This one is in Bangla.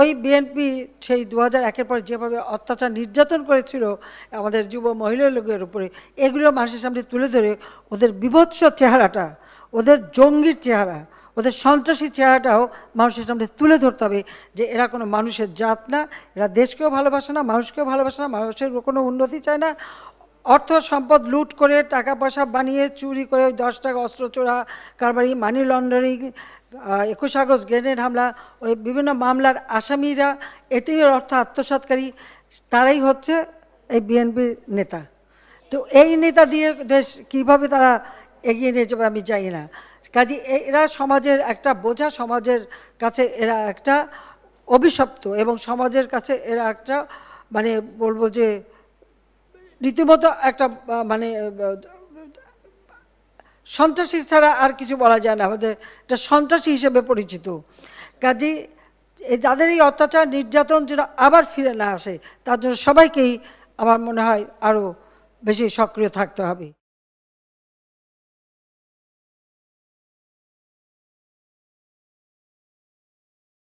ওই বিএনপি সেই 2001-এর পরে যেভাবে অত্যাচার নির্যাতন করেছিল আমাদের যুব মহিলা লোকের উপরে, এগুলো মানুষের সামনে তুলে ধরে ওদের বীভৎস চেহারাটা, ওদের জঙ্গির চেহারা, ওদের সন্ত্রাসী চেহারাটাও মানুষের সামনে তুলে ধরতে হবে যে এরা কোনো মানুষের জাত না, এরা দেশকেও ভালোবাসে না, মানুষকেও ভালোবাসে না, মানুষের কোনো উন্নতি চায় না। অর্থ সম্পদ লুট করে, টাকা পয়সা বানিয়ে, চুরি করে, ওই 10 টাকা অস্ত্র চোরা কারবারি, মানি লন্ডারিং, 21 আগস্ট গ্রেনেড হামলা, ওই বিভিন্ন মামলার আসামিরা, এতিমের অর্থ আত্মসাৎকারী, তারাই হচ্ছে এই বিএনপির নেতা। তো এই নেতা দিয়ে দেশ কীভাবে তারা এগিয়ে নিয়ে যাবে আমি জানি না। কাজে এরা সমাজের একটা বোঝা, সমাজের কাছে এরা একটা অভিশপ্ত, এবং সমাজের কাছে এরা একটা মানে বলবো যে রীতিমতো একটা মানে সন্ত্রাসী ছাড়া আর কিছু বলা যায় না, আমাদের এটা সন্ত্রাসী হিসেবে পরিচিত। কাজেই তাদের এই অত্যাচার নির্যাতন যেন আবার ফিরে না আসে, তার জন্য সবাইকেই আমার মনে হয় আরও বেশি সক্রিয় থাকতে হবে।